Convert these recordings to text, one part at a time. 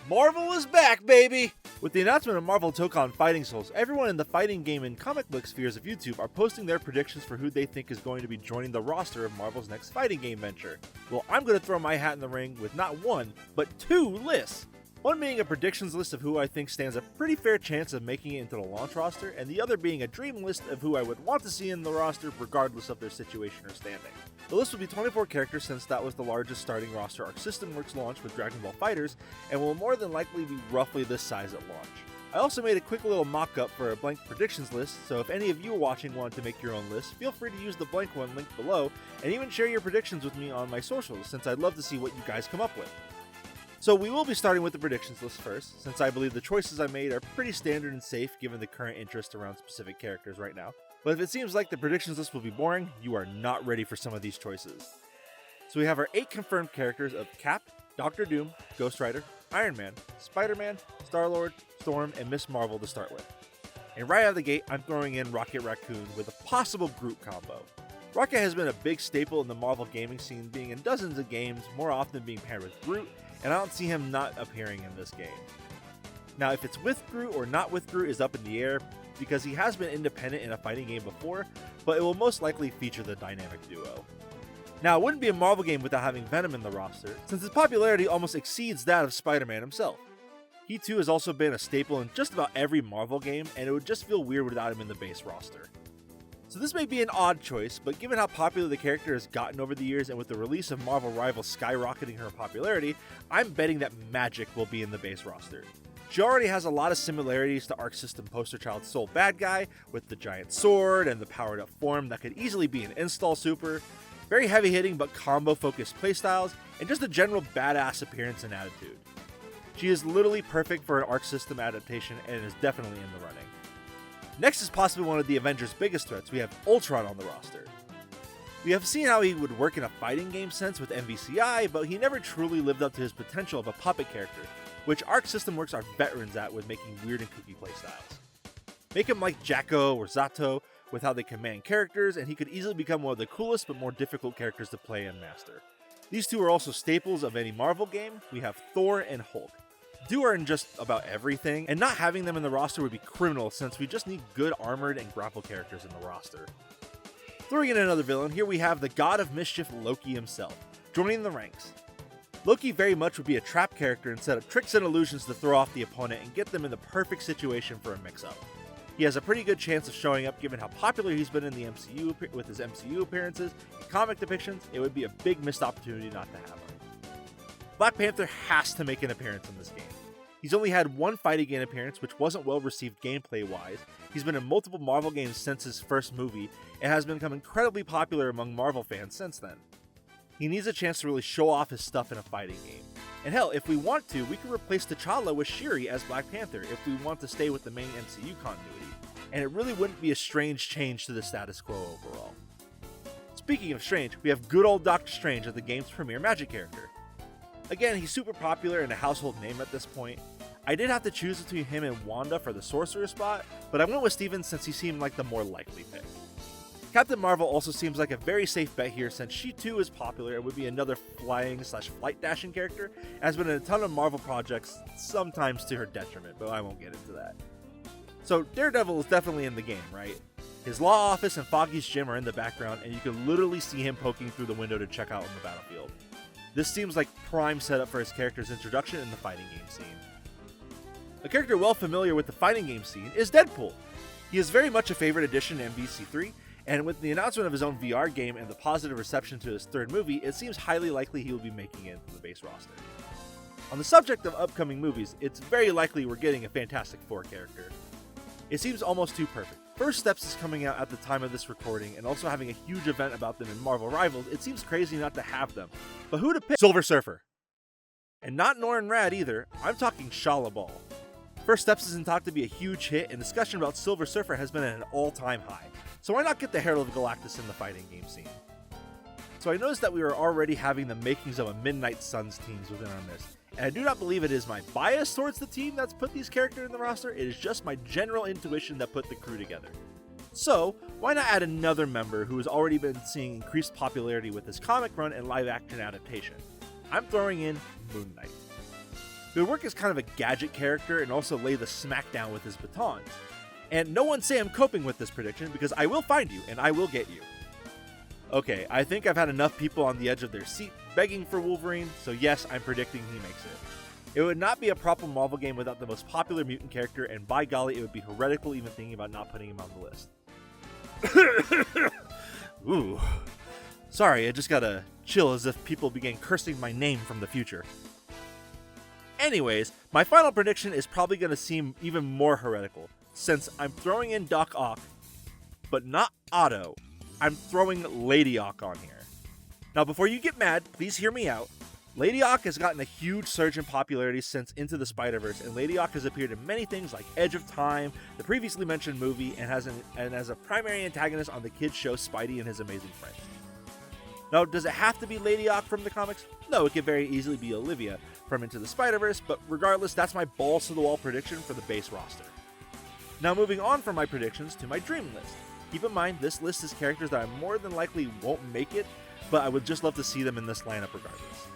Marvel is back, baby! With the announcement of Marvel Tokon Fighting Souls, everyone in the fighting game and comic book spheres of YouTube are posting their predictions for who they think is going to be joining the roster of Marvel's next fighting game venture. Well, I'm going to throw my hat in the ring with not one, but two lists! One being a predictions list of who I think stands a pretty fair chance of making it into the launch roster, and the other being a dream list of who I would want to see in the roster regardless of their situation or standing. The list will be 24 characters since that was the largest starting roster Arc System Works launched with Dragon Ball FighterZ, and will more than likely be roughly this size at launch. I also made a quick little mock-up for a blank predictions list, so if any of you watching want to make your own list, feel free to use the blank one linked below, and even share your predictions with me on my socials, since I'd love to see what you guys come up with. So we will be starting with the predictions list first, since I believe the choices I made are pretty standard and safe given the current interest around specific characters right now. But if it seems like the predictions list will be boring, you are not ready for some of these choices. So we have our 8 confirmed characters of Cap, Doctor Doom, Ghost Rider, Iron Man, Spider-Man, Star-Lord, Storm, and Miss Marvel to start with. And right out of the gate, I'm throwing in Rocket Raccoon with a possible Groot combo. Rocket has been a big staple in the Marvel gaming scene, being in dozens of games, more often being paired with Groot, and I don't see him not appearing in this game. Now, if it's with Groot or not with Groot is up in the air, because he has been independent in a fighting game before, but it will most likely feature the dynamic duo. Now, it wouldn't be a Marvel game without having Venom in the roster, since his popularity almost exceeds that of Spider-Man himself. He too has also been a staple in just about every Marvel game, and it would just feel weird without him in the base roster. So this may be an odd choice, but given how popular the character has gotten over the years and with the release of Marvel Rivals skyrocketing her popularity, I'm betting that Magic will be in the base roster. She already has a lot of similarities to Arc System poster child Soul Bad Guy, with the giant sword and the powered up form that could easily be an install super, very heavy hitting but combo focused playstyles, and just a general badass appearance and attitude. She is literally perfect for an Arc System adaptation and is definitely in the running. Next is possibly one of the Avengers' biggest threats. We have Ultron on the roster. We have seen how he would work in a fighting game sense with MVCI, but he never truly lived up to his potential of a puppet character, which Arc System Works are veterans at with making weird and kooky playstyles. Make him like Jacko or Zato with how they command characters, and he could easily become one of the coolest but more difficult characters to play and master. These two are also staples of any Marvel game. We have Thor and Hulk. Two are in just about everything, and not having them in the roster would be criminal since we just need good armored and grapple characters in the roster. Throwing in another villain, here we have the God of Mischief Loki himself, joining the ranks. Loki very much would be a trap character and set up tricks and illusions to throw off the opponent and get them in the perfect situation for a mix-up. He has a pretty good chance of showing up given how popular he's been in the MCU with his MCU appearances and comic depictions. It would be a big missed opportunity not to have him. Black Panther has to make an appearance in this game. He's only had one fighting game appearance, which wasn't well received gameplay-wise. He's been in multiple Marvel games since his first movie, and has become incredibly popular among Marvel fans since then. He needs a chance to really show off his stuff in a fighting game. And hell, if we want to, we can replace T'Challa with Shuri as Black Panther if we want to stay with the main MCU continuity, and it really wouldn't be a strange change to the status quo overall. Speaking of strange, we have good old Doctor Strange as the game's premier magic character. Again, he's super popular and a household name at this point. I did have to choose between him and Wanda for the sorcerer spot, but I went with Steven since he seemed like the more likely pick. Captain Marvel also seems like a very safe bet here since she too is popular and would be another flying/flight dashing character, and has been in a ton of Marvel projects, sometimes to her detriment, but I won't get into that. So Daredevil is definitely in the game, right? His law office and Foggy's gym are in the background, and you can literally see him poking through the window to check out on the battlefield. This seems like prime setup for his character's introduction in the fighting game scene. A character well familiar with the fighting game scene is Deadpool. He is very much a favorite addition to MVC3, and with the announcement of his own VR game and the positive reception to his third movie, it seems highly likely he will be making it into the base roster. On the subject of upcoming movies, it's very likely we're getting a Fantastic Four character. It seems almost too perfect. First Steps is coming out at the time of this recording, and also having a huge event about them in Marvel Rivals, it seems crazy not to have them. But who to pick? Silver Surfer. And not Norrin Rad either, I'm talking Shala Ball. First Steps is in talk to be a huge hit, and discussion about Silver Surfer has been at an all-time high. So why not get the Herald of Galactus in the fighting game scene? So I noticed that we are already having the makings of a Midnight Suns teams within our midst, and I do not believe it is my bias towards the team that's put these characters in the roster, it is just my general intuition that put the crew together. So, why not add another member who has already been seeing increased popularity with his comic run and live action adaptation? I'm throwing in Moon Knight. He would work as kind of a gadget character and also lay the smackdown with his batons. And no one say I'm coping with this prediction because I will find you and I will get you. Okay, I think I've had enough people on the edge of their seat begging for Wolverine, so yes, I'm predicting he makes it. It would not be a proper Marvel game without the most popular mutant character, and by golly, it would be heretical even thinking about not putting him on the list. Ooh. Sorry, I just got a chill as if people began cursing my name from the future. Anyways, my final prediction is probably going to seem even more heretical, since I'm throwing in Doc Ock, but not Otto. I'm throwing Lady Ock on here. Now, before you get mad, please hear me out. Lady Ock has gotten a huge surge in popularity since Into the Spider-Verse, and Lady Ock has appeared in many things like Edge of Time, the previously mentioned movie, and as a primary antagonist on the kids' show Spidey and His Amazing Friends. Now, does it have to be Lady Ock from the comics? No, it could very easily be Olivia from Into the Spider-Verse, but regardless, that's my balls-to-the-wall prediction for the base roster. Now, moving on from my predictions to my dream list. Keep in mind, this list is characters that I more than likely won't make it, but I would just love to see them in this lineup regardless.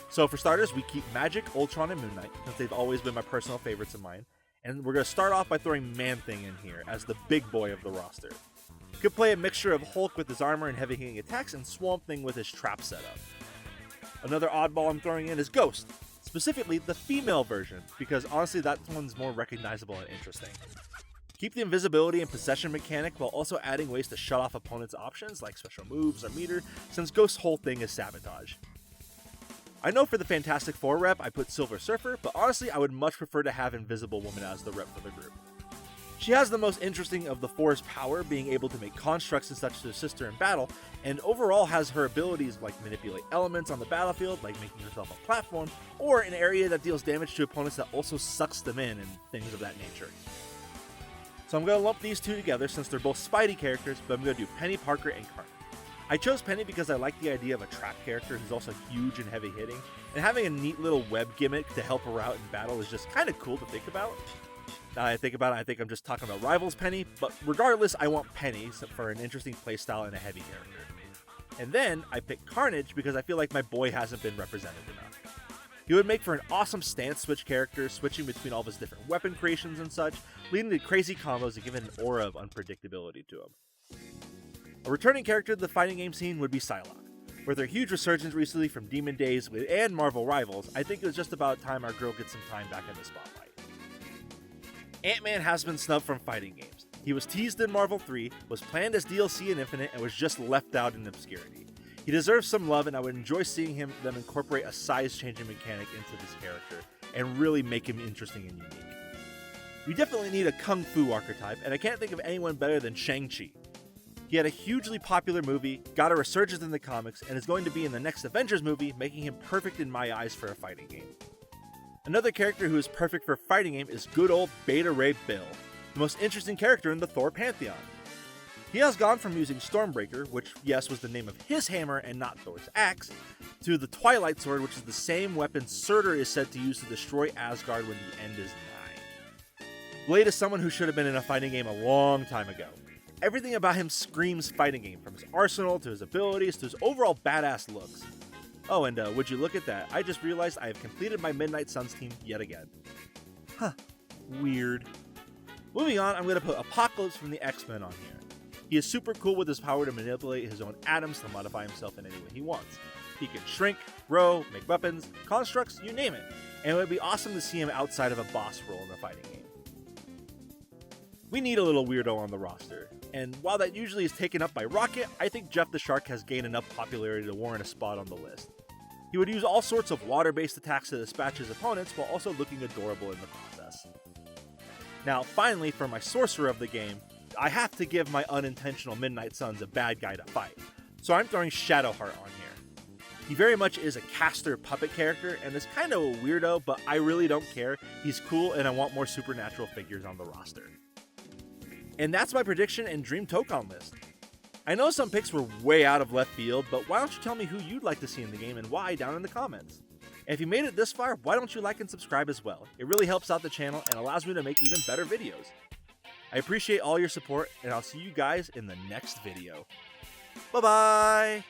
So for starters, we keep Magic, Ultron, and Moon Knight, since they've always been my personal favorites of mine. And we're going to start off by throwing Man-Thing in here as the big boy of the roster. You could play a mixture of Hulk with his armor and heavy hitting attacks and Swamp Thing with his trap setup. Another oddball I'm throwing in is Ghost, specifically the female version, because honestly that one's more recognizable and interesting. Keep the invisibility and possession mechanic while also adding ways to shut off opponents' options like special moves or meter, since Ghost's whole thing is sabotage. I know for the Fantastic Four rep I put Silver Surfer, but honestly I would much prefer to have Invisible Woman as the rep for the group. She has the most interesting of the Four's power, being able to make constructs and such to assist her in battle, and overall has her abilities like manipulate elements on the battlefield, like making herself a platform, or an area that deals damage to opponents that also sucks them in and things of that nature. So I'm going to lump these two together since they're both Spidey characters, but I'm going to do Penny Parker and Carnage. I chose Penny because I like the idea of a trap character who's also huge and heavy hitting, and having a neat little web gimmick to help her out in battle is just kind of cool to think about. Now I think about it, I think I'm just talking about Rivals Penny, but regardless, I want Penny for an interesting playstyle and a heavy character. And then I picked Carnage because I feel like my boy hasn't been represented enough. He would make for an awesome stance switch character, switching between all of his different weapon creations and such, leading to crazy combos and giving an aura of unpredictability to him. A returning character to the fighting game scene would be Psylocke. With her huge resurgence recently from Demon Days and Marvel Rivals, I think it was just about time our girl gets some time back in the spotlight. Ant-Man has been snubbed from fighting games. He was teased in Marvel 3, was planned as DLC in Infinite, and was just left out in obscurity. He deserves some love, and I would enjoy seeing them incorporate a size-changing mechanic into this character, and really make him interesting and unique. We definitely need a Kung Fu archetype, and I can't think of anyone better than Shang-Chi. He had a hugely popular movie, got a resurgence in the comics, and is going to be in the next Avengers movie, making him perfect in my eyes for a fighting game. Another character who is perfect for a fighting game is good old Beta Ray Bill, the most interesting character in the Thor pantheon. He has gone from using Stormbreaker, which yes was the name of his hammer and not Thor's axe, to the Twilight Sword, which is the same weapon Surtur is said to use to destroy Asgard when the end is nigh. Blade is someone who should have been in a fighting game a long time ago. Everything about him screams fighting game, from his arsenal to his abilities to his overall badass looks. Oh, and would you look at that, I just realized I have completed my Midnight Suns team yet again. Huh, weird. Moving on, I'm going to put Apocalypse from the X-Men on here. He is super cool with his power to manipulate his own atoms to modify himself in any way he wants. He can shrink, grow, make weapons, constructs, you name it, and it would be awesome to see him outside of a boss role in a fighting game. We need a little weirdo on the roster, and while that usually is taken up by Rocket, I think Jeff the Shark has gained enough popularity to warrant a spot on the list. He would use all sorts of water-based attacks to dispatch his opponents while also looking adorable in the process. Now, finally, for my sorcerer of the game, I have to give my unintentional Midnight Suns a bad guy to fight, so I'm throwing Shadowheart on here. He very much is a caster puppet character and is kind of a weirdo, but I really don't care. He's cool and I want more supernatural figures on the roster. And that's my prediction and Dream Tokon list. I know some picks were way out of left field, but why don't you tell me who you'd like to see in the game and why down in the comments? And if you made it this far, why don't you like and subscribe as well? It really helps out the channel and allows me to make even better videos. I appreciate all your support, and I'll see you guys in the next video. Bye-bye!